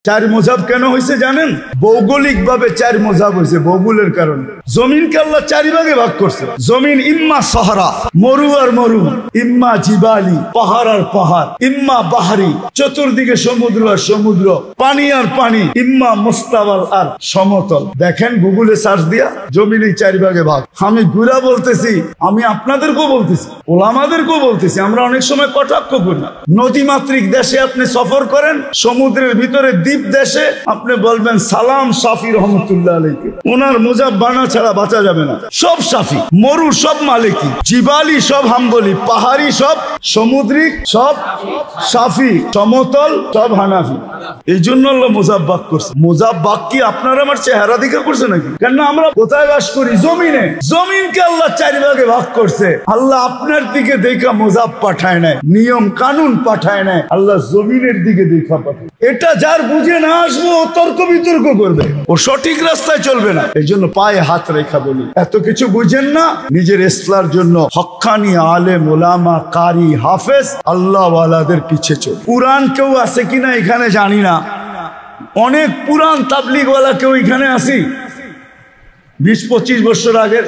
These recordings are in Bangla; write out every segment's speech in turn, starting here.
চার মজাব কেন হয়েছে জানেন? ভৌগোলিক ভাবে চার মজাব হয়েছে ভৌগোলের কারণে। জমিনকে আল্লাহ চারি ভাগে ভাগ করছে। জমিন ইম্মা সাহারা, মরু আর মরু, ইম্মা জিবালি, পাহাড় আর পাহাড়, ইম্মা বাহারি, চতুর্দিকে সমুদ্র আর সমুদ্র, পানি আর পানি, ইম্মা মুস্তাওয়াল আর সমতল। দেখেন গুগলে সার্চ দিয়া জমিন এই চারি ভাগে ভাগ। আমি ঘুরা বলতেছি, আমি আপনাদেরকেও বলতেছি, ওলামাদেরকেও বলতেছি। আমরা অনেক সময় কটাক্ষ করি না। নদীমাতৃক দেশে আপনি সফর করেন, সমুদ্রের ভিতরে দ্বীপ দেশে আপনি বলবেন সালাম শাফি রহমতুল্লাহ আলাইহি, ওনার মুজাব বানা ছাড়া বাঁচা যাবে না। সব শাফি, মরু সব মালিকি, জিবালি সব হাম্বলি, পাহাড়ি সব সমুদ্রিক সব শাফি, সমতল সব হানাফি। এই জন্য আল্লাহ মুজাব বাক করছে। মুজাব বাক কি আপনার আমার চেহারা দিকে করছে নাকি? কেন আমরা কোথায় বাস করি? জমিনে। জমিনকে আল্লাহ চারি ভাগে ভাগ করছে। আল্লাহ আপনার দিকে দেখা মুজাব পাঠায় নাই, নিয়ম কানুন পাঠায় নাই, আল্লাহ জমিনের দিকে দেখা পাঠায়। এটা যার বুঝে না আসবো ও তর্ক বিতর্ক করবে, ও সঠিক রাস্তায় চলবে না। এই জন্য পায়ে হাত রেখা বলি, এত কিছু বুঝেন না, নিজের ইসলার জন্য হক্কানি আলেম ওলামা কারি হাফেজ আল্লাহ ওয়ালাদের পিছে চল। কুরআন কেউ আছে কিনা এখানে জানি না, অনেক পুরান তাবলিগ ওয়ালা কেউ এখানে আসি 20-25 বছর আগের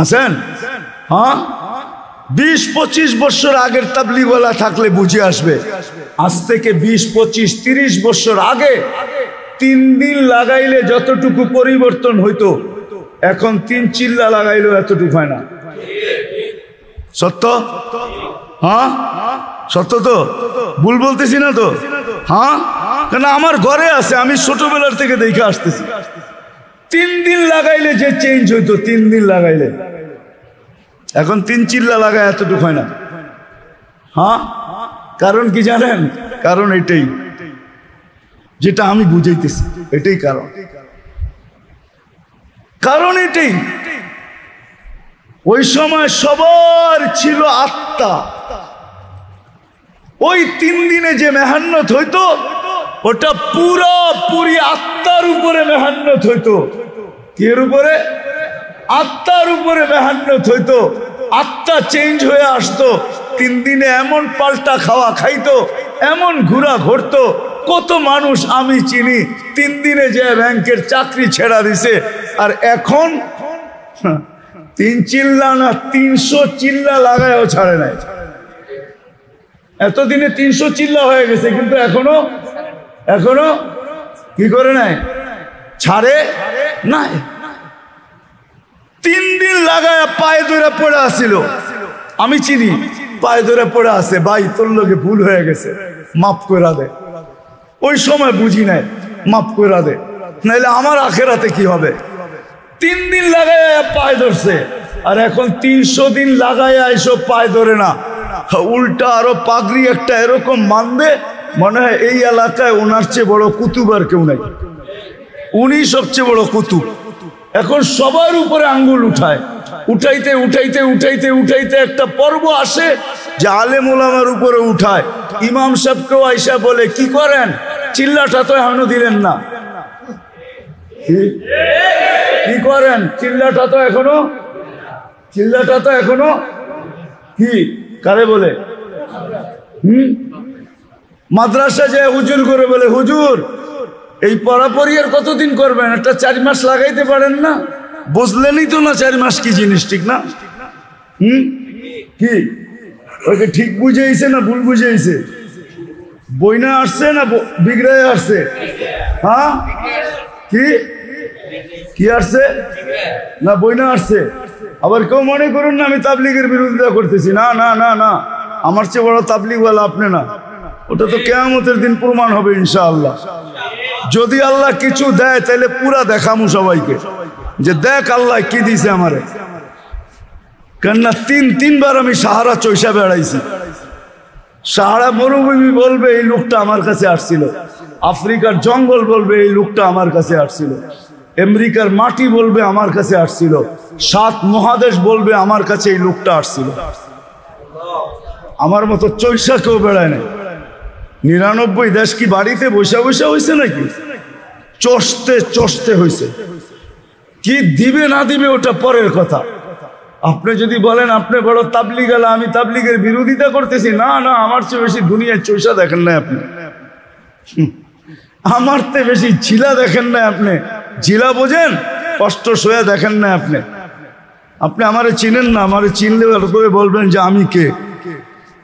আছেন? হ্যাঁ, 20-25 বছর আগের তাবলিগওয়ালা থাকলে বুঝে আসবে। আজ থেকে 20-25-30 বছর আগে 3 দিন লাগাইলে যতটুকু পরিবর্তন হইতো, এখন 3 চিল্লা লাগাইলেও এতটুকু হয় না। সত্য? হ্যাঁ সত্য তো, ভুল বলতেছি না তো? হ্যাঁ, কেন আমার ঘরে আছে, আমি ছোটবেলার থেকে দেখে আসতেছি। 3 দিন লাগাইলে যে চেঞ্জ হইতো, 3 দিন লাগাইলে এখন 3 চিল্লা লাগায় এতটুকু হয় না। হ্যাঁ, কারণ কি জানেন? কারণ এটাই, যেটা আমি বুঝাইতেছি, এটাই কারণ। কারণ এটাই, ওই সময় সবার ছিল আত্মা। ওই 3 দিনে যে মেহান্নত হইতো, ওটা পুরোপুরি আত্মার উপরে মেহান্নত হইতো। কির উপরে? আত্মার উপরে মেহান্নত হইতো। আত্মা চেঞ্জ হয়ে আসতো। 3 দিনে এমন পাল্টা খাওয়া খাইতো, এমন ঘোরা ঘুরতো। কত মানুষ আমি চিনি 3 দিনে যে ব্যাংকের চাকরি ছেড়া দিছে, আর এখন 3 চিল্লা না 300 চিল্লা লাগায়ও ছাড়ে নাই। এতদিনে 300 চিল্লা হয়ে গেছে, কিন্তু এখনো কি করে নাই? ছাড়ে নাই। 3 দিন লাগায় পায়ে ধরে পড়ে আসছিল, আমি চিনি, পায়ে ধরে পড়ে আছে, ভাই তোর লোকে ভুল হয়ে গেছে, মাফ করে দে। ওই সময় বুঝি নাই, মাফ করে দে, নাইলে আমার আখেরাতে কি হবে। 3 দিন লাগায় পায়ে ধরছে, আর এখন 300 দিন লাগায় এসব পায়ে ধরে না, উল্টা আরো পাগড়ি একটা এরকম মানবে, মনে হয় এই এলাকায় ওনার চেয়ে বড় কুতুব আর কেউ নাই, উনি সবচেয়ে বড় কুতুব। এখন সবার উপরে আঙ্গুল উঠায়, উঠাইতে উঠাইতে উঠাইতে উঠাইতে একটা পর্ব আসে যে আলেম ওলামার উপরে উঠায়। ইমাম সাহেবকেও আইসা বলে, কি করেন? চিল্লাটা তো এখনো দিলেন না। কি করেন? চিল্লাটা তো এখনো কি কারে বলে? মাদ্রাসা যে হুজুর করে বলে, হুজুর এই পড়াপড়ি আর কতদিন করবেন? একটা 4 মাস লাগাইতে পারেন না? বুঝলেনই তো না 4 মাস কি জিনিস, ঠিক না? কি ওকে ঠিক বুঝেইছে না ভুল বুঝেইছে? বইনা আসছে না বিগড়ায় আসছে? হ্যাঁ, কি আসছে না বইনা আসছে? আবার কেউ মনে করুন না আমি তাবলিগের বিরোধিতা করতেছি। না না না না, আমার চেয়ে বড় তাবলিগওয়ালা আপনি না। ওটা তো কিয়ামতের দিন প্রমাণ হবে ইনশাআল্লাহ। যদি আল্লাহ কিছু দেয় তাহলে পুরা দেখামু সবাইকে যে দেখ আল্লাহ কি দিছে আমারে। কেননা 3বার আমি সাহারা চৈশা বেড়াইছি। সাহারা মরুভূমি বলবে এই লোকটা আমার কাছে আসছিল, আফ্রিকার জঙ্গল বলবে এই লোকটা আমার কাছে আসছিল, আমেরিকার মাটি বলবে আমার কাছে আসছিল, 7 মহাদেশ বলবে আমার কাছে এই লোকটা আসছিল। আমার মতো চৈশা কেউ বেড়ায় নাই। 99 দেশ কি বাড়িতে বসে বসে হয়েছে নাকি? চষতে হয়েছে। কি দিবে না দিবে ওটা পরের কথা, আপনি যদি বলেন আপনি বড় তাবলিগ আলা, আমি তাবলিগের বিরোধিতা করতেছি, না না, আমার চেয়ে বেশি দুনিয়ায় চৈষা দেখেন না আপনি, আমার চেয়ে বেশি জিলা দেখেন না আপনি, জিলা বোঝেন, কষ্ট সয়ে দেখেন না আপনি, আপনি আমারে চিনেন না, আমারে চিনলে করে বলবেন যে আমি কে,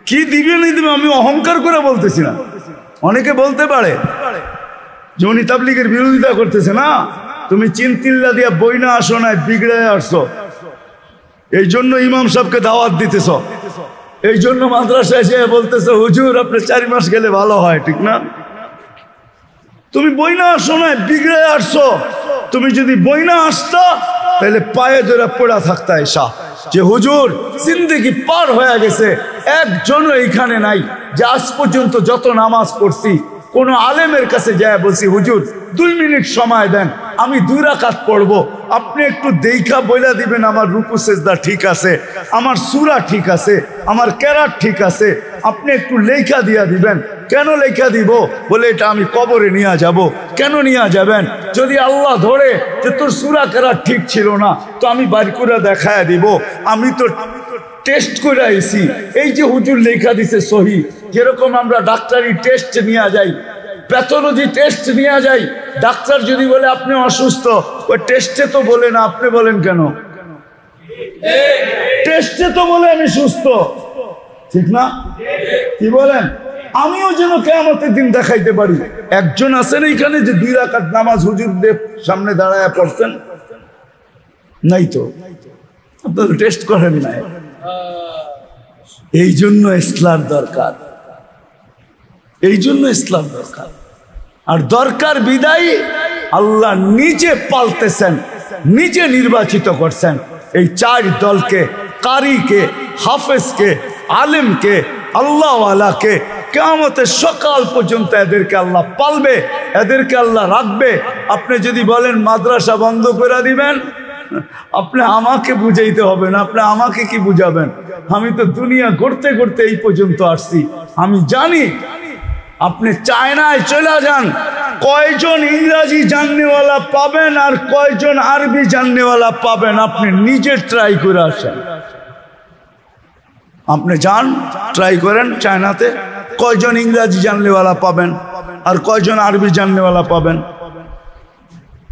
কি দিবেন এই দিবেন, আমি অহংকার করে বলতেছি না। অনেকে বলতে পারে যে উনি তাবলিগের বিরোধিতা করতেছে, না, তুমি চিনতিল্লা দিয়া বই না আসো না, বিগড়ে আসছো, এই জন্য ইমাম সাহেবকে দাওয়াত দিতেছ, এই জন্য মাদ্রাসায় এসে বলতেছ হুজুর আপনি 4 মাস গেলে ভালো হয়, ঠিক না? তুমি বই না আসো না, বিগড়ে আসছো। তুমি যদি বই না আসতো তাহলে পায়ে ধরে পড়া থাকতা এসা যে হুজুর জিন্দেগি পার হয়ে গেছে, একজনও এইখানে নাই যে আজ পর্যন্ত যত নামাজ পড়ছি কোন আলেমের কাছে যায় বলছি হুজুর 2 মিনিট সময় দেন, আমি 2 রাকাত পড়বো, আপনি একটু দেখা বইলা দিবেন আমার রুকু সেজদা ঠিক আছে, আমার সূরা ঠিক আছে, আমার কেরাত ঠিক আছে, আপনি একটু লেখা দিয়া দিবেন। কেন লেখা দিব? বলে এটা আমি কবরে নিয়ে যাব। কেন নিয়ে যাবেন? যদি আল্লাহ ধরে যে তোর সূরা কেরাত ঠিক ছিল না, তো আমি বাড়ি করে দেখায় দিব, আমি তো টেস্ট করে আইছি, এই যে হুজুর লেখা দিছে সহি, যেরকম আমরা ডাক্তারি টেস্ট নিয়ে যাই, প্যাথোলজি টেস্ট নিয়ে যাই, ডাক্তার যদি বলে আপনি অসুস্থ, ওই টেস্টে তো বলে না, আপনি বলেন কেন? টেস্টে তো বলে আমি সুস্থ, ঠিক না? কি বলেন? আমিও যেন কিয়ামতের দিন দেখাইতে পারি। একজন আছেন এইখানে যে 2 রাকাত নামাজ হুজুরদের সামনে দাঁড়ায় পড়ছেন? নাই তো, আপনারা টেস্ট করেন নাই। এই জন্য ইসলাম দরকার, এই জন্য ইসলাম দরকার। আর দরকার বিদায়ী আল্লাহ নিজে পালতেছেন, নিজে নির্বাচিত করছেন এই 4 দলকে, কারিকে, হাফেজকে, আলেমকে, আল্লাহওয়ালাকে। কিয়ামতের সকাল পর্যন্ত এদেরকে আল্লাহ পালবে, এদেরকে আল্লাহ রাখবে। আপনি যদি বলেন মাদ্রাসা বন্ধ করে দিবেন, আপনি আমাকে বুঝাইতে হবে না, আপনি আমাকে কি বুঝাবেন? আমি তো দুনিয়া করতে করতে এই পর্যন্ত আসছি, আমি জানি। আপনি চায়নায় চলে যান, কয়জন ইংরাজি জাননেওয়ালা পাবেন আর কয়জন আরবি জাননেওয়ালা পাবেন, আপনি নিজে ট্রাই করে আসেন। আপনি যান, ট্রাই করেন, চায়নাতে কয়জন ইংরাজি জাননেওয়ালা পাবেন আর কয়জন আরবি জাননেওয়ালা পাবেন।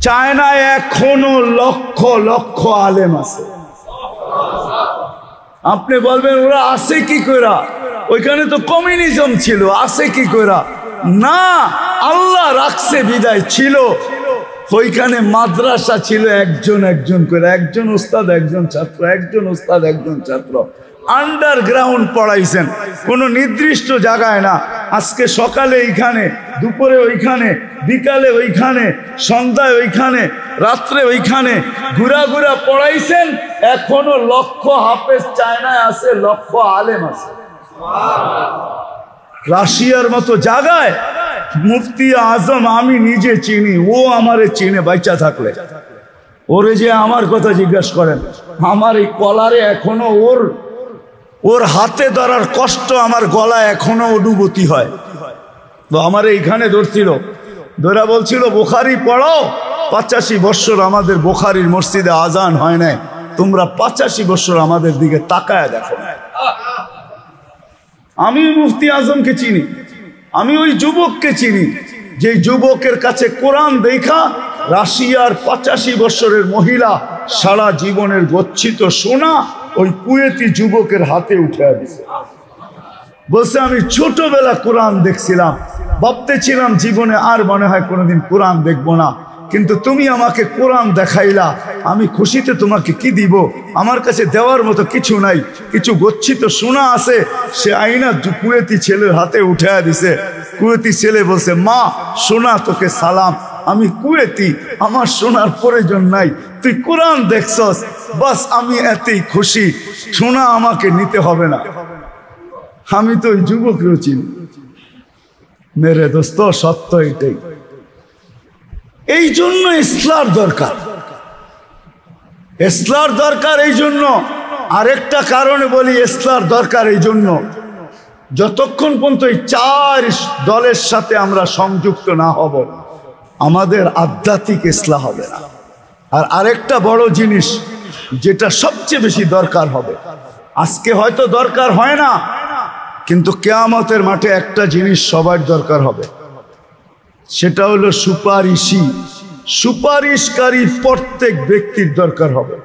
চায়নায় এখনো লক্ষ লক্ষ আলেম আছে। আপনি বলবেন ওরা আছে কি কইরা, ওইখানে তো কমিউনিজম ছিল, আছে কি কইরা? না, আল্লাহ রাখছে বিদায় ছিল। ওইখানে মাদ্রাসা ছিল একজন একজন করে, একজন উস্তাদ একজন ছাত্র, একজন উস্তাদ একজন ছাত্র, আন্ডারগ্রাউন্ড পড়াইছেন, কোনো নির্দিষ্ট জায়গায় না। আজকে সকালে এইখানে, দুপুরে ওইখানে, বিকালে ওইখানে, সন্ধ্যায় ওইখানে, রাত্রে ওইখানে ঘুরা ঘুরা পড়াইছেন। এখনো লক্ষ হাফেজ চায়নায় আছে, লক্ষ আলেম আছে। রাশিয়ার মতো জায়গায় মুফতি আজম আমি নিজে চিনি, ও আমারে চিনে বাইচা থাকলে। ওরে যে আমার কথা জিজ্ঞাসা করেন, আমার এই কলারে এখনো ওর হাতে ধরার কষ্ট, আমার গলায় এখনো অনুভূতি হয়। তো আমার এইখানে ধরছিল, ধরা বলছিল বুখারি পড়ো, 85 বছর আমাদের বুখারির মসজিদে আজান হয় নাই, তোমরা 85 বছর আমাদের দিকে তাকায় দেখো। আমি মুফতি আজমকে চিনি, আমি ওই যুবককে চিনি, যে যুবকের কাছে কোরআন দেখা রাশিয়ার 85 বছরের মহিলা সারা জীবনের গচ্ছিত সোনা ওই কুয়েতি যুবকের হাতে উঠে দিছে। বলছে আমি ছোটবেলা কোরআন দেখছিলাম, ভাবতেছিলাম জীবনে আর মনে হয় কোনোদিন কোরআন দেখবো না, কিন্তু তুমি আমাকে কোরআন দেখাইলা, আমি খুশিতে তোমাকে কি দিব? আমার কাছে দেওয়ার মতো কিছু নাই, কিছু গচ্ছিত সোনা আছে, সে আইনা কুয়েতি ছেলের হাতে উঠে দিছে। কুয়েতি ছেলে বলছে মা সোনা তোকে সালাম, আমি কুয়েতি, আমার সোনার প্রয়োজন নাই, তুই কোরআন দেখছস, বাস আমি এতেই খুশি, সোনা আমাকে নিতে হবে না। আমি তো ওই যুবকও চিনি। মেরে দোস্ত, সত্য এটাই। এই জন্য ইসলার দরকার, ইসলার দরকার। এই জন্য আরেকটা কারণে বলি ইসলার দরকার এই জন্য, যতক্ষণ পর্যন্ত এই 4 দলের সাথে আমরা সংযুক্ত না হব, আমাদের আধ্যাত্মিক ইসলাহ হবে না। আর আরেকটা বড় জিনিস, যেটা সবচেয়ে বেশি দরকার হবে। আজকে হয়তো দরকার হয় না, কিন্তু কিয়ামতের মাঠে একটা জিনিস সবার দরকার হবে, সেটা হলো সুপারিশকারী প্রত্যেক ব্যক্তির দরকার হবে।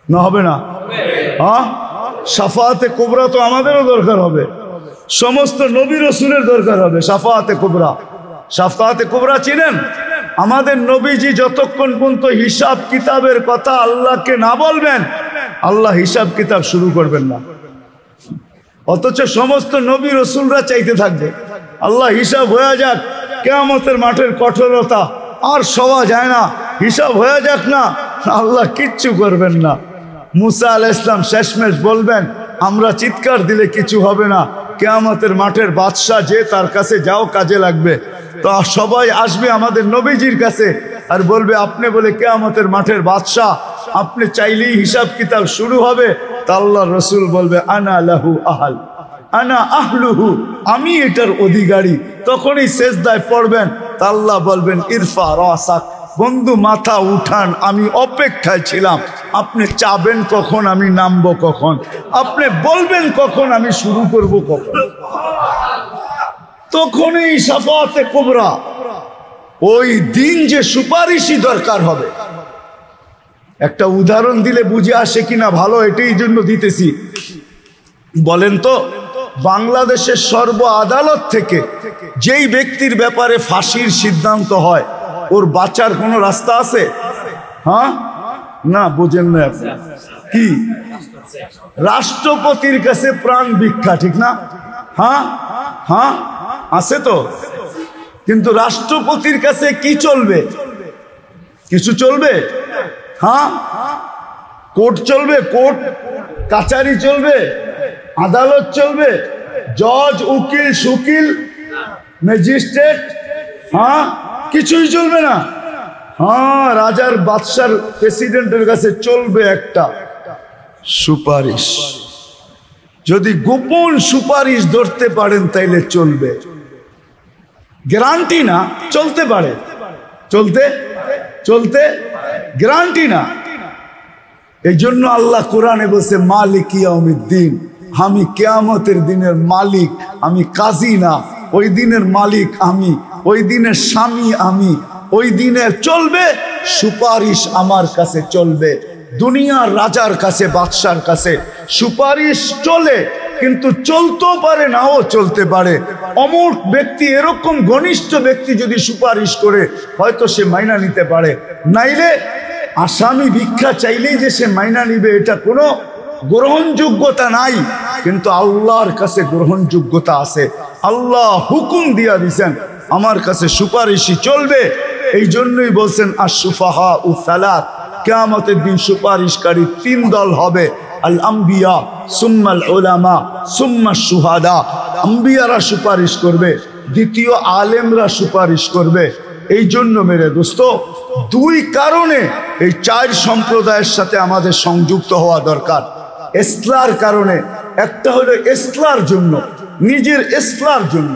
না হবে না? হ্যাঁ, শাফাআতে কুবরা তো আমাদেরও দরকার হবে, সমস্ত নবী রাসূলের দরকার হবে শাফাআতে কুবরা। শাফাআতে কুবরা চিনেন? আমাদের নবীজি যতক্ষণ পর্যন্ত হিসাব কিতাবের কথা আল্লাহকে না বলবেন, আল্লাহ হিসাব কিতাব শুরু করবেন না। অথচ সমস্ত নবী রাসূলরা চাইতে থাকবে আল্লাহ হিসাব হয়ে যাক, কিয়ামতের মাঠের কঠোরতা আর সওয়া যায় না, হিসাব হয়ে যাক না। আল্লাহ কিচ্ছু করবেন না। মুসা আলাইহিস সালাম শেষমেশ বলবেন, আমরা চিৎকার দিলে কিছু হবে না, কিয়ামতের মাঠের বাদশা যে তার কাছে যাও, কাজে লাগবে। তো সবাই আসবে আমাদের নবীজির কাছে আর বলবে, আপনি বলে কিয়ামতের মাঠের বাদশা, আপনি চাইলেই হিসাব কিতাব শুরু হবে। তা আল্লাহর রাসূল বলবে, আনা লাহু আহাল, আনা আহলুহু, আমি এটার অধিকারী। তখনই সেজদায় পড়বেন। তা আল্লাহ বলবেন, ইরফা রাসাক, বন্ধু মাথা উঠান, আমি অপেক্ষায় ছিলাম। আপনি চাবেন কখন, আমি নামবো কখন, আপনি বলবেন কখন, আমি শুরু করব কখন। তখনই শাফাআতে কুবরা, ওই দিন যে সুপারিশই দরকার হবে। একটা উদাহরণ দিলে বুঝে আসে কিনা ভালো, এটাই জন্য দিতেছি। বলেন তো, বাংলাদেশের সর্ব আদালত থেকে যেই ব্যক্তির ব্যাপারে ফাঁসির সিদ্ধান্ত হয়, ওর বাঁচার কোনো রাস্তা আছে? হ্যাঁ, না, বুঝেন না আপনি। কি? রাষ্ট্রপতির কাছে প্রাণ ভিক্ষা, ঠিক না? হ্যাঁ হ্যাঁ, আছে তো। কিন্তু রাষ্ট্রপতির কাছে কি চলবে? কিছু চলবে? হ্যাঁ, কোর্ট চলবে, কোর্ট কাচারি চলবে, আদালত চলবে, জজ, উকিল, সুকিল, ম্যাজিস্ট্রেট, হ্যাঁ, কিছুই চলবে না। হ্যাঁ, রাজার বাদশার প্রেসিডেন্টের কাছে চলবে একটা সুপারিশ। যদি গোপন সুপারিশ ধরতে পারেন তাইলে চলবে, গ্যারান্টি না, চলতে পারে, চলতে গ্যারান্টি না। এই জন্য আল্লাহ কোরআনে বলছে, মালিক ইয়াউমিদ্দিন, আমি কিয়ামতের দিনের মালিক, আমি কাজী না, ওই দিনের মালিক আমি, ওই দিনের স্বামী আমি, ওই দিনের চলবে সুপারিশ, আমার কাছে চলবে। দুনিয়ার রাজার কাছে, বাদশার কাছে সুপারিশ চলে, কিন্তু চলতেও পারে, নাও চলতে পারে। অমুক ব্যক্তি, এরকম ঘনিষ্ঠ ব্যক্তি যদি সুপারিশ করে, হয়তো সে মাইনা নিতে পারে, নাইলে আসামি ভিক্ষা চাইলেই যে সে মাইনা নিবে, এটা কোনো গ্রহণযোগ্যতা নাই। কিন্তু আল্লাহর কাছে গ্রহণযোগ্যতা আছে। আল্লাহ হুকুম দিয়া দিয়েছেন, আমার কাছে সুপারিশই চলবে। এই জন্যই বলছেন, আশ-শুফাহা সালাত, কিয়ামতের দিন সুপারিশকারী তিন দল হবে, আল আম্বিয়া, সুম্মাল উলামা, সুম্মা শুহাদা। আম্বিয়ারা সুপারিশ করবে, দ্বিতীয় আলেমরা সুপারিশ করবে। এই জন্য মেরে দোস্ত, দুই কারণে এই চার সম্প্রদায়ের সাথে আমাদের সংযুক্ত হওয়া দরকার। ইসলার কারণে, একটা হলো ইসলার জন্য, নিজের ইসলার জন্য,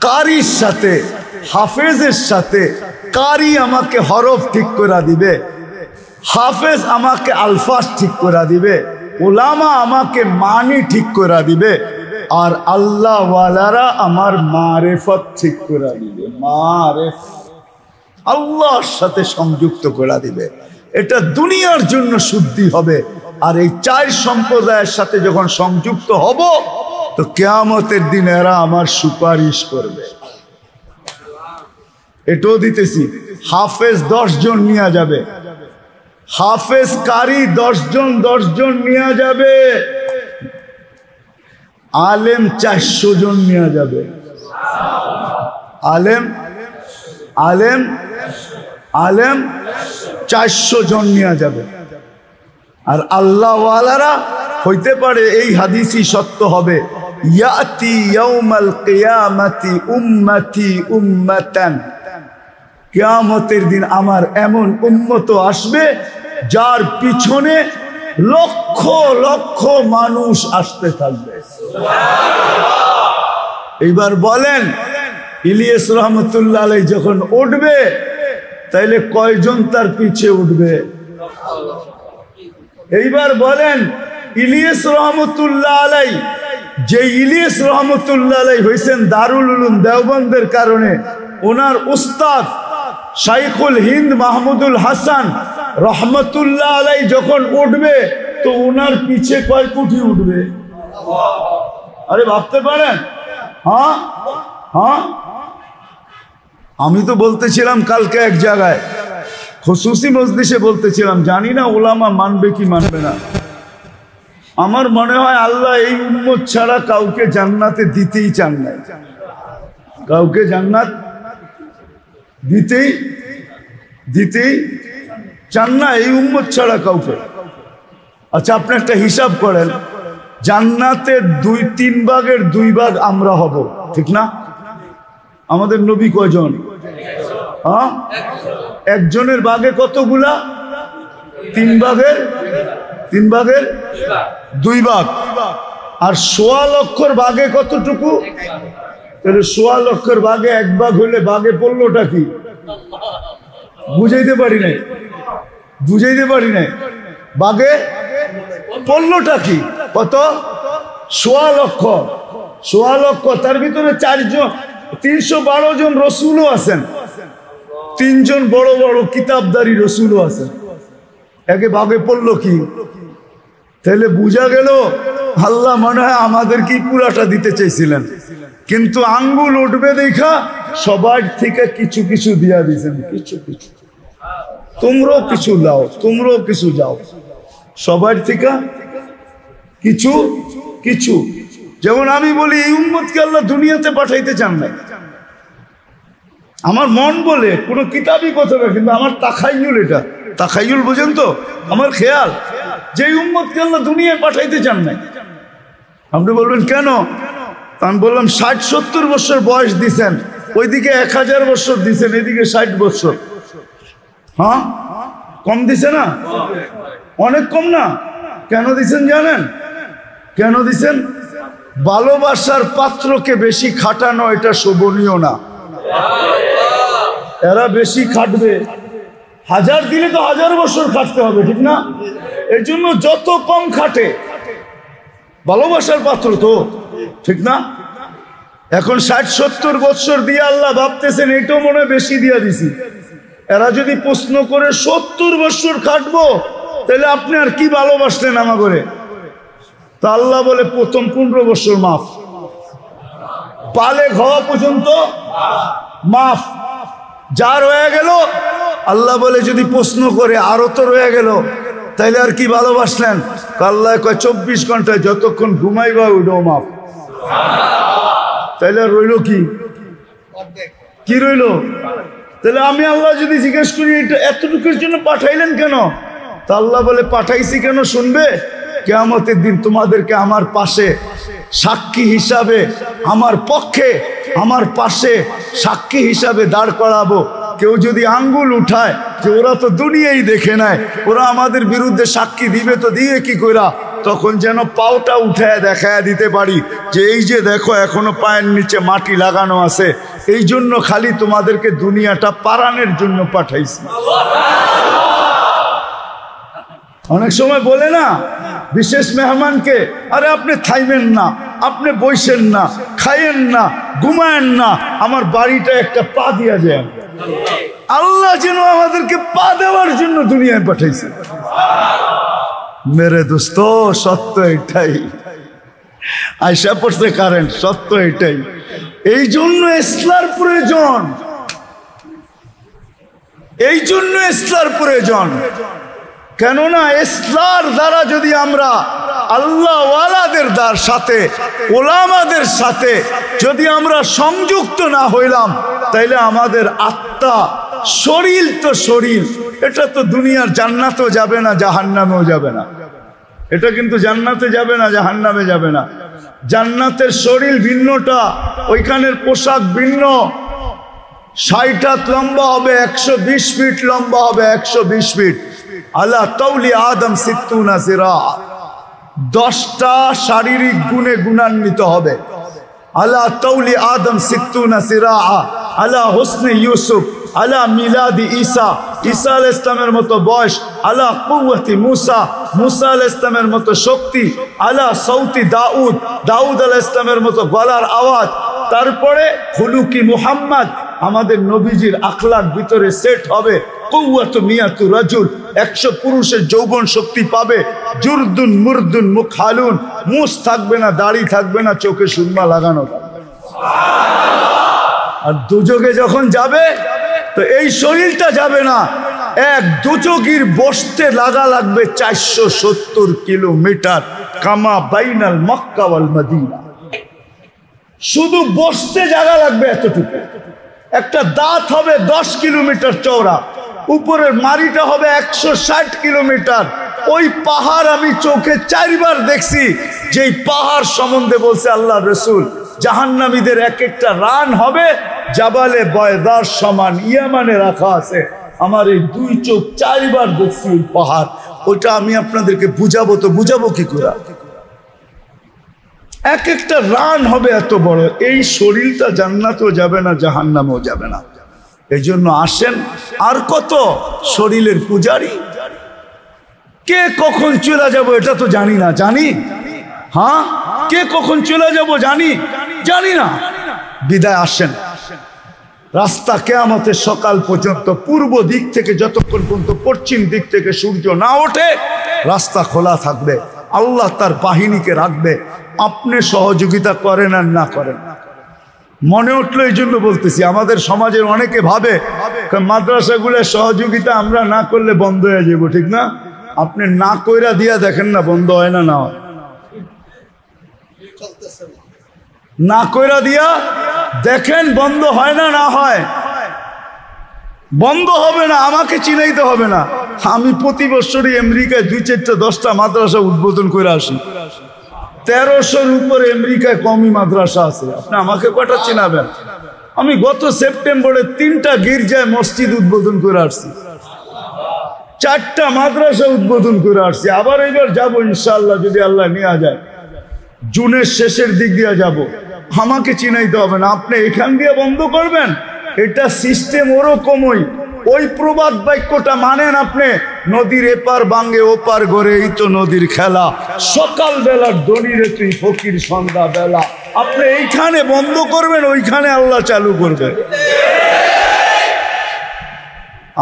কারির সাথে, হাফেজের সাথে। কারি আমাকে হরফ ঠিক করে দিবে, হাফেজ আমাকে আলফাজ ঠিক করে দিবে, উলামা আমাকে মানি ঠিক করে দিবে, আর আল্লাহ ওয়ালারা আমার মারেফত ঠিক করে দিবে। মারেফত আল্লাহর সাথে সংযুক্ত করে দিবে। এটা দুনিয়ার জন্য শুদ্ধি হবে। আর এই চার সম্প্রদায়ের সাথে যখন সংযুক্ত হব, তো কিয়ামতের দিন এরা আমার সুপারিশ করবে। এটাও দিতেছি, হাফেজ 10 জন নিয়ে যাবে, হাফেজ কারি 10 জন নিয়ে যাবে, আলেম 400 জন নিয়ে যাবে। আলেম 400 জন নিয়ে যাবে। আর আল্লাহ ওয়ালারা হইতে পারে, এই হাদিসই সত্য হবে, ইয়াতি ইয়াউমাল কিয়ামাতি উম্মতি উম্মাতান, কিয়ামতের দিন আমার এমন উম্মত আসবে যার পিছনে লক্ষ লক্ষ মানুষ আসতে থাকবে। এইবার বলেন, ইলিয়াস রহমতুল্লাহ আলাইহি যখন উঠবে, তাইলে কয়জন তার পিছে উঠবে? এইবার বলেন ইলিয়াস রহমতুল্লাহ আলাই, যে ইলিয়াস রহমতুল্লাহ আলাই হয়েছেন দারুল উলুম দেওবন্দের কারণে, ওনার উস্তাদ শাইখুল হিন্দ মাহমুদুল হাসান রহমতুল্লাহ আলাই যখন উঠবে তো ওনার পিছে কয় কোটি উঠবে? আরে ভাবতে পারেন? হ্যাঁ হ্যাঁ, আমি তো বলতেছিলাম কালকে এক জায়গায় খুসুসি মজলিসে বলতেছিলাম, জানি না ওলামা মানবে কি মানবে না। আমার মনে হয় আল্লাহ এই উম্মত ছাড়া কাউকে জান্নাতে দিতেই চান না, কাউকে জান্নাত দিতেই চান না এই উম্মত ছাড়া কাউকে। আচ্ছা আপনি একটা হিসাব করেন, জান্নাতের 2-3 ভাগের 2 ভাগ আমরা হব, ঠিক না? আমাদের নবী কয়জন? হ্যাঁ, একজনের ভাগে কতগুলা? 3 ভাগের 2 ভাগ। আর 1.25 লক্ষর ভাগে কতটুকু? তাহলে 1.25 লক্ষের ভাগে 1 ভাগ হইলে ভাগে পড়লোটা কি? বুঝাইতে পারি নাই ভাগে পড়লোটা কি? কত? 1.25 লক্ষ। 1.25 লক্ষ, তার ভিতরে 312 জন রসুলও আছেন, 3 জন বড় বড় কিতাবদারি রসুলও আছেন, একে ভাগে পড়লো কি? তাহলে বুঝা গেল আল্লাহ মনে হয় আমাদের কি পুরাটা দিতে চাইছিলেন, কিন্তু আঙ্গুল উঠবে দেখা সবার থেকে কিছু কিছু দিয়া দিয়েছেন, কিছু কিছু। তোমরাও কিছু লাও, তোমরাও কিছু যাও, সবার থেকে কিছু কিছু। যেমন আমি বলি এই উম্মতকে আল্লাহ দুনিয়াতে পাঠাইতে চান না, আমার মন বলে কোনো কিতাবই কথা না, কিন্তু আমার তাখাইয়ুল, এটা তাখাইয়ুল বুঝেন তো, আমার খেয়াল যে উম্মতকে আল্লাহ দুনিয়ায় পাঠাইতে চান না। আপনি বলবেন কেন? আমি বললাম 60-70 বছর বয়স দিছেন, ওইদিকে 1000 বছর দিছেন, এদিকে 60 বছর। হ্যাঁ, কম দিছে না? অনেক কম না? কেন দিছেন জানেন? কেন দিছেন? ভালোবাসার পাত্রকে বেশি খাটানো এটা শোভনীয় না। এরা বেশি খাটবে, 1000 দিলে তো 1000 বছর খাটতে হবে, ঠিক না? এর জন্য যত কম খাটে, ভালোবাসার পাত্র তো, ঠিক না? এখন 60-70 বছর দিয়ে আল্লাহ ভাবতেছেন এটাও মনে হয় বেশি দিয়ে দিছি। এরা যদি প্রশ্ন করে 70 বছর খাটবো, তাহলে আপনি আর কি ভালোবাসলেন আমা করে? তা আল্লাহ বলে প্রথম 15 বছর মাফ, পালে খাওয়া পর্যন্ত মাফ। যা রয়ে গেল আল্লাহ বলে যদি প্রশ্ন করে আরো তো রয়ে গেল, তাইলে আর কি ভালোবাসলেন? আল্লাহ কয় 24 ঘন্টায় যতক্ষণ ঘুমাইবা ওইটাও মাফ। তাইলে আর রইল কি রইল? তাহলে আমি আল্লাহ যদি জিজ্ঞেস করি এটা এতটুকুর জন্য পাঠাইলেন কেন, তা আল্লাহ বলে পাঠাইছি কেন শুনবে? কিয়ামতের দিন তোমাদেরকে আমার পাশে সাক্ষী হিসাবে, আমার পক্ষে, আমার পাশে সাক্ষী হিসাবে দাঁড় করাবো। কেউ যদি আঙ্গুল উঠায় যে ওরা তো দুনিয়াই দেখে নাই, ওরা আমাদের বিরুদ্ধে সাক্ষী দিবে, তো দিয়ে কি কইরা? তখন যেন পাওটা উঠায় দেখায় দিতে পারি যে এই যে দেখো এখনো পায়ের নিচে মাটি লাগানো আছে, এই জন্য খালি তোমাদেরকে দুনিয়াটা পারানোর জন্য পাঠাইছি। অনেক সময় বলে না বিশেষ মেহমানকে, আরে আপনি থাইবেন না, আপনি বইসেন না, খাইয়েন না, ঘুমায়েন না, আমার বাড়িটা একটা পা দিয়া যায়। আল্লাহ যেন আমাদেরকে পা দেওয়ার জন্য দুনিয়ায় পাঠাইছে। মেরে দোস্ত, সত্য এটাই। আয়সা পড়ছে কারেন্ট, সত্য এটাই। এই জন্য ইসলার প্রয়োজন, এই জন্য ইসলার প্রয়োজন। কেননা ইসলার দ্বারা যদি আমরা আল্লাহ ওয়ালাদের সাথে, ওলামাদের সাথে যদি আমরা সংযুক্ত না হইলাম, তাইলে আমাদের আত্মা, শরীর তো শরীর, এটা তো দুনিয়ার জান্নাতেও যাবে না, জাহান্নামেও যাবে না। এটা কিন্তু জান্নাতে যাবে না, জাহান্নামে যাবে না। জান্নাতের শরীর ভিন্নটা, ওইখানের পোশাক ভিন্ন। 60 হাত লম্বা হবে, 120 ফিট লম্বা হবে, 120 ফিট। আলা তাওলি আদম 60 জিরা, 10টা শারীরিক গুণে গুণান্বিত হবে। আলা তাওলি আদম 60 জিরা, আলা হুসনে ইউসুফ, আলা মিলাদি ঈসা ঈসা আলাইহিস সালামের মতো বয়স, আলা কুওয়াতি মুসা, মুসা আলাইহিস সালামের মতো শক্তি, আলা সাউতি দাউদ, দাউদ আলাইহিস সালামের মতো গলার আওয়াজ, তারপরে খুলুকি মুহাম্মদ, আমাদের নবীজির আখলাক ভিতরে সেট হবে, কুওয়াতু মিয়াতু রাজুল, 100 পুরুষের যৌবন শক্তি পাবে, জুরদুন মুরদুন মুখালুন, মুছ থাকবে না, দাড়ি থাকবে না, চোখে সুরমা লাগানো থাকবে। আর দুযোগে যখন যাবে তো এই শরীরটা যাবে না, এক দুযোগীর বসতে লাগবে 470 কিলোমিটার, কামা বাইনাল মক্কা ওয়াল মদিনা। শুধু বসতে জায়গা লাগবে এতটুকু। একটা দাঁত হবে 10 কিলোমিটার চওড়া, উপরের মারিটা হবে 160 কিলোমিটার। ওই পাহাড় আমি চোখে 4 বার দেখছি, যেই পাহাড় সম্বন্ধে বলছে আল্লাহ রসুল, জাহান্নামীদের এক একটা রান হবে জাবালে বয়দার সমান, ইয়ামানে রাখা আছে। আমার এই 2 চোখ 4 বার দেখছি ওই পাহাড়। ওইটা আমি আপনাদেরকে বুঝাবো, তো বুঝাবো কি করে? এক একটা রান হবে এত বড়। এই শরীরটা জান্নাতেও যাবে না, জাহান্নামেও যাবে না। এই জন্য আসেন, আর কত শরীরের পূজারি, কে কখন চলে যাব এটা তো জানি না। জানি? হ্যাঁ, কে কখন চলে যাব জানি না। বিদায় আসেন। রাস্তা কিয়ামতের সকাল পর্যন্ত পূর্ব দিক থেকে যতক্ষণ পর্যন্ত পশ্চিম দিক থেকে সূর্য না ওঠে রাস্তা খোলা থাকবে। আল্লাহ তার বাহিনীকে রাখবে। আপনি সহযোগিতা করেন আর না করেন, মনে উঠলো এই জন্য বলতেছি। আমাদের সমাজের অনেকে ভাবে মাদ্রাসাগুলোর সহযোগিতা আমরা না করলে বন্ধ হয়ে যাবো, ঠিক না? আপনি না কইরা দিয়া দেখেন না বন্ধ হয় না, না হয়। না কইরা দিয়া দেখেন বন্ধ হয় না, না হয়। বন্ধ হবে না, আমাকে চিনাইতে হবে না। আমি প্রতি বছরই আমেরিকায় 2-4টা 10টা মাদ্রাসা উদ্বোধন করে আসি। 1300-র উপরে আমেরিকায় কওমি মাদ্রাসা আছে। আপনি আমাকে কয়টা চিনাবেন? আমি গত সেপ্টেম্বরে 3টা গির্জায় মসজিদ উদ্বোধন করে আসছি, 4টা মাদ্রাসা উদ্বোধন করে আসছি। আবার এবার যাবো ইনশাআল্লাহ, যদি আল্লাহ নিয়ে যায়। জুনের শেষের দিক দিয়ে যাব। আমাকে চিনাইতে হবে না। আপনি এখান দিয়ে বন্ধ করবেন, এটা সিস্টেম ওরকমই। ওই প্রবাদ বাক্যটা মানেন আপনি, নদীর এপার ভাঙ্গে ওপার গড়ে, এই তো নদীর খেলা, সকাল বেলার দনিরে তুই ফকির সন্ধ্যা বেলা। আপনি এইখানে বন্ধ করবেন, ওইখানে আল্লাহ চালু করবে।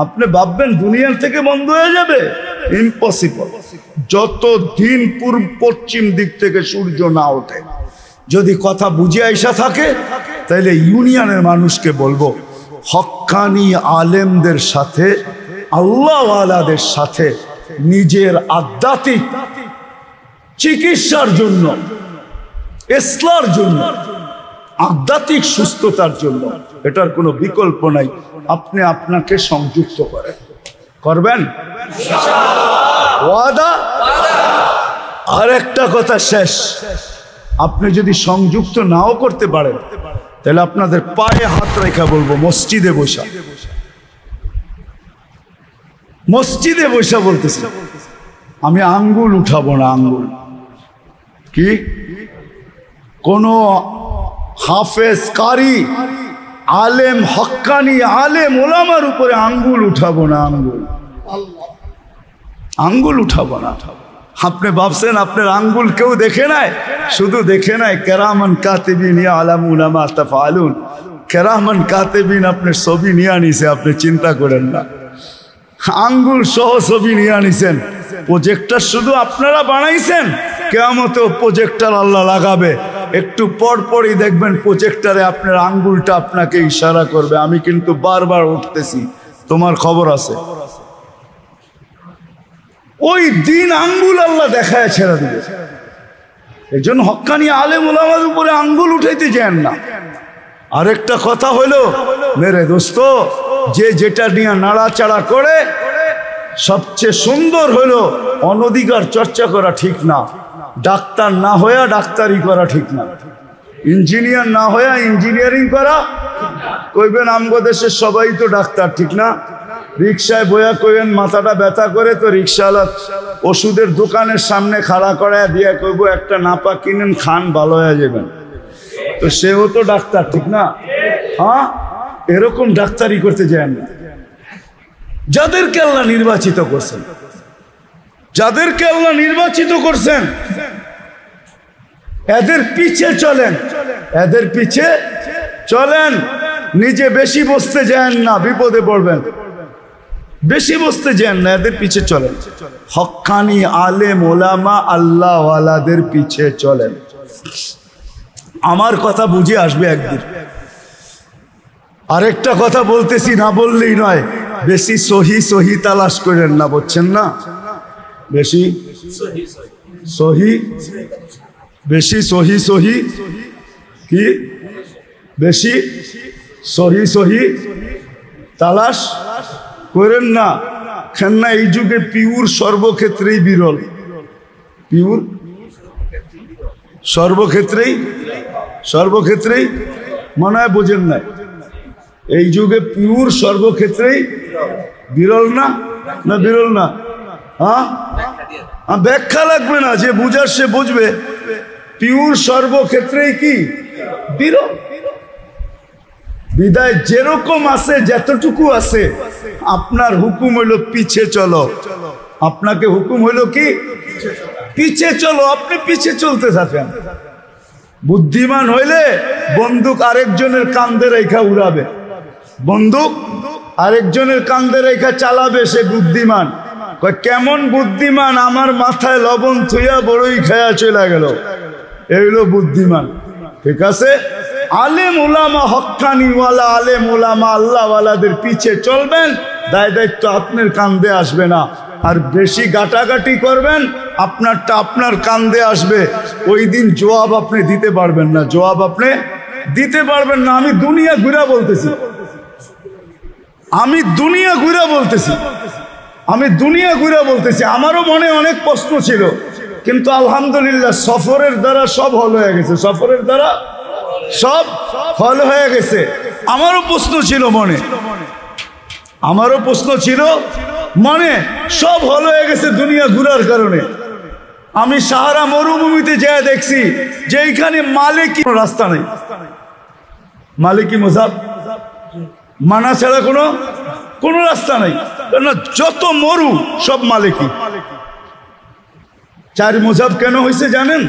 আপনি ভাববেন দুনিয়ার থেকে বন্ধ হয়ে যাবে? ইম্পসিবল। যত দিন পূর্ব পশ্চিম দিক থেকে সূর্য না ওঠে, যদি কথা বুঝে আইসা থাকে, তাইলে ইউনিয়নের মানুষকে বলবো, হক্কানি আলেমদের সাথে, আল্লাহওয়ালাদের সাথে নিজের আধ্যাত্মিক চিকিৎসার জন্য, ইসলার জন্য, আধ্যাত্মিক সুস্থতার জন্য, এটার কোনো বিকল্প নাই। আপনি আপনাকে সংযুক্ত করবেন ওয়াদা? আর একটা কথা শেষ, আপনি যদি সংযুক্ত নাও করতে পারেন, তাহলে আপনাদের পায়ে হাত রেখা বলবো, মসজিদে বসা, মসজিদে বসা বলতেছি। আমি আঙ্গুল উঠাবো না। আঙ্গুল কি? কোন হাফেজ, কারি, আলেম, হক্কানি আলেম ওলামার উপরে আঙ্গুল উঠাবো না। আঙ্গুল উঠাবো না। আপনি ভাবছেন আপনার আঙ্গুল কেউ দেখে নাই? শুধু দেখে নাই কেরামান কাতিবিন ইয়ালামুনা মা তাফআলুন। কেরামান কাতিবিন আপনার ছবি নিয়ে আনিছে, আপনি চিন্তা করেন না। আঙ্গুল সহ ছবি নিয়ে আনিছেন। প্রজেক্টর শুধু আপনারা বানাইছেন, কিয়ামতেও প্রজেক্টর আল্লাহ লাগাবে। একটু পর পরই দেখবেন প্রজেক্টরে আপনার আঙ্গুলটা আপনাকে ইশারা করবে। আমি কিন্তু বারবার উঠতেছি, তোমার খবর আছে। ওই দিন আঙ্গুল আল্লাহ দেখায় ছেড়ে দিবে। এই জন্য হক্কানি আলেম ওলামার উপরে আঙ্গুল উঠাইতে যান না। আরেকটা কথা হলো, মেরে দোস্ত, যে যেটা নিয়ে নাড়াচাড়া করে, সবচেয়ে সুন্দর হলো অনধিকার চর্চা করা ঠিক না। ডাক্তার না হইয়া ডাক্তারি করা ঠিক না। ইঞ্জিনিয়ার না হইয়া ইঞ্জিনিয়ারিং করা। কইবেন আমগো দেশের সবাই তো ডাক্তার, ঠিক না? রিক্সায় বইয়া কইবেন মাথাটা ব্যথা করে, তো রিক্সাওয়ালা ওষুধের দোকানের সামনে খাড়া করায় দিয়া কইব একটা নাপা কিনেন, খান, ভালো হয়ে যাবেন। তো সেও তো ডাক্তার, ঠিক না? হ্যাঁ, এরকম ডাক্তারি করতে যায় না। যাদেরকে আল্লাহ নির্বাচিত করছেন, যাদেরকে আল্লাহ নির্বাচিত করছেন এদের পিছে চলেন, এদের পিছে চলেন। নিজে বেশি বসতে যান না, বিপদে পড়বেন। বেশি বসতে যান না, এদের পিছে চলেন। হক্কানি আলেম ওলামা আল্লাহ ওয়ালাদের পিছে চলেন। আমার কথা বুঝে আসবে একদিন। আরেকটা কথা বলতেছি, না বললেই নয়, বেশি সহি সহি তালাশ করেন না, বুঝছেন না? বেশি সহি, বেশি সহি সহি কি, বেশি সহি সহি তালাশ করেন না। কেননা এই যুগে পিউর সর্বক্ষেত্রেই বিরল, পিউর সর্বক্ষেত্রেই, সর্বক্ষেত্রেই মনে হয় বোঝেন না। এই যুগে পিউর সর্বক্ষেত্রেই বিরল না, না বিরল না? হ্যাঁ, ব্যাখ্যা লাগবে না, যে বুঝার সে বুঝবে। পিউর সর্বক্ষেত্রেই কি বিরল। বিদায় যেরকম আছে, যতটুকু আছে, আপনার হুকুম হইল পিছে চলো। আপনাকে হুকুম হইল কি? পিছে চলো। আপনি পিছে চলতে থাকেন। বুদ্ধিমান হইলে বন্দুক আরেকজনের কান্দে রেখা উড়াবে, বন্দুক আরেকজনের কান্দে রেখা চালাবে, সে বুদ্ধিমান। কেমন বুদ্ধিমান? আমার মাথায় লবণ থুইয়া বড়ই খায়া চলে গেল, এগুলো বুদ্ধিমান। ঠিক আছে, আলেম ওলামা হক্কানি ওয়ালা আলেম ওলামা আল্লাহ ওয়ালাদের পিছে চলবেন, দায় দায়িত্ব আপনার কান্দে আসবে না। আর বেশি গাটাগাটি করবেন, আপনারটা আপনার কান্দে আসবে। ওই দিন জবাব আপনি দিতে পারবেন না, জবাব আপনি দিতে পারবেন না। আমি দুনিয়া ঘুরা বলতেছি, আমি দুনিয়া ঘুরা বলতেছি, আমি দুনিয়া ঘুরা বলতেছি। আমারও মনে অনেক প্রশ্ন ছিল, কিন্তু আলহামদুলিল্লাহ সফরের দ্বারা সব হল হয়ে গেছে, সফরের দ্বারা সব হল হয়ে গেছে। আমারও প্রশ্ন ছিল মনে, আমারও প্রশ্ন ছিল মনে, সব হল হয়ে গেছে দুনিয়া ঘুরার কারণে। আমি সাহারা মরুভূমিতে যেয়ে দেখছি যে এইখানে মালিকি রাস্তা নেই, মালিকি মজাব মানা ছাড়া কোনো রাস্তা নেই। কেন? যত মরু সব মালিকি। চার মজাব কেন হয়েছে জানেন?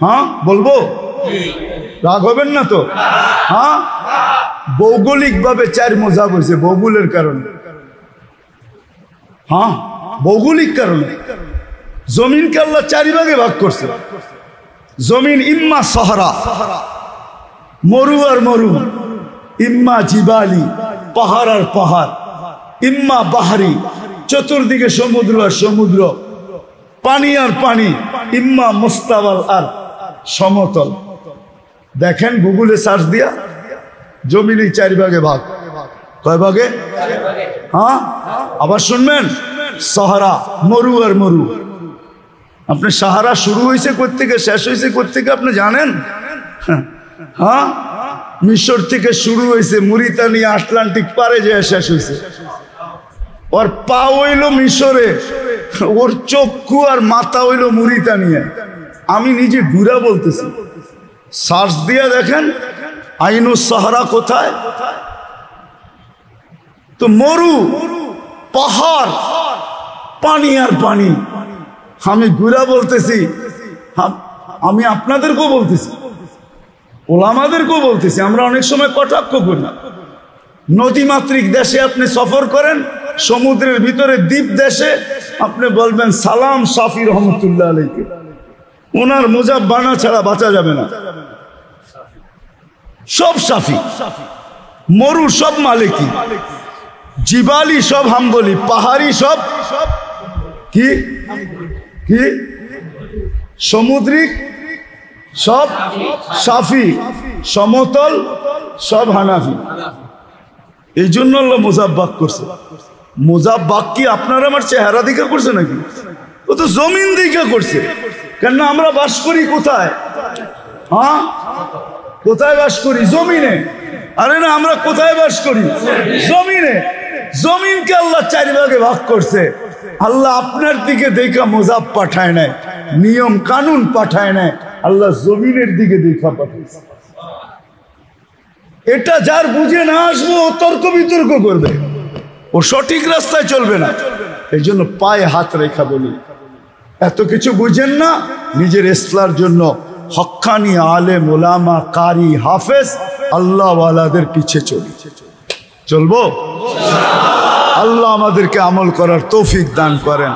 হ্যাঁ বলবো, রাগ হবেন না তো? হ্যাঁ, ভৌগোলিক ভাবে চার মজাব হয়েছে, ভৌগোলের কারণে। হ্যাঁ, ভৌগোলিক কারণে। জমিনকে আল্লাহ চারি ভাগে ভাগ করছে। জমিন ইম্মা সাহারা, মরু আর মরু, ইম্মা জিবালি, পাহাড় আর পাহাড়, ইম্মা বাহারি, চতুর্দিকে সমুদ্র আর সমুদ্র, পানি আর পানি, ইম্মা মুস্তাওয়াল আর সমতল। দেখেন গুগলে সার্চ দিয়া, জমিন এই চারি ভাগে ভাগ। কয় ভাগে? হ্যাঁ, আবার শুনবেন, সাহারা, মরু আর মরু। আপনি সাহারা শুরু হয়েছে কোত্থেকে, শেষ হয়েছে কোত্থেকে আপনি জানেন? হ্যাঁ, মিশর থেকে শুরু হয়েছে, মুরিতানিয়া আটলান্টিক পারে যে শেষ হয়েছে। ওর পা হইল মিশরে, ওর চক্ষু আর মাথা হইল মুরিতানিয়া। আমি নিজে ঘুরা বলতেছি, সার্চ দিয়া দেখেন আইনুস সাহারা কোথায়। তো মরু, পাহাড়, পানি আর পানি। আমি ঘুরা বলতেছি, আমি আপনাদেরকেও বলতেছি, ওলামাদেরকেও বলতেছি। আমরা অনেক সময় কটাক্ষ করি। নদীমাতৃক দেশে আপনি সফর করেন, সমুদ্রের ভিতরে দ্বীপ দেশে, আপনি বলবেন সালাম শাফি রহমতুল্লাহ আলাইকে, ওনার মুজাব বানা ছাড়া বাঁচা যাবে না। সব শাফি, মরু সব মালিকি, জিবালি সব হাম্বলি, পাহাড়ি সব কি কি, সমুদ্রিক সব শাফি, সমতল সব হানাফি। এই জন্য আল্লাহ মুজাব বাক করছে। মুজাব বাক কি আপনার আমার চেহারা দিকে করছে নাকি? ও তো জমিন দিকে করছে। কেন? আমরা বাস করি কোথায়? হ্যাঁ, কোথায় বাস করি? জমিনে। আরে না, আমরা কোথায় বাস করি? জমিনে। জমিনকে আল্লাহ চারি ভাগে ভাগ করছে। আল্লাহ আপনার দিকে দেখা মুজাব পাঠায় নাই, নিয়ম কানুন পাঠায় নাই, আল্লাহ জমিনের দিকে দেখা পাঠাইছে। এটা যার বুঝে না আসবো তর্ক বিতর্ক করবে, ও সঠিক রাস্তায় চলবে না। এই জন্য পায়ে হাত রেখা বলি, এত কিছু বুঝেন না, নিজের ইসলার জন্য হক্কানি আলেম ওলামা কারি হাফেজ আল্লাহওয়ালাদের পিছে চলবো। আল্লাহ আমাদেরকে আমল করার তৌফিক দান করেন।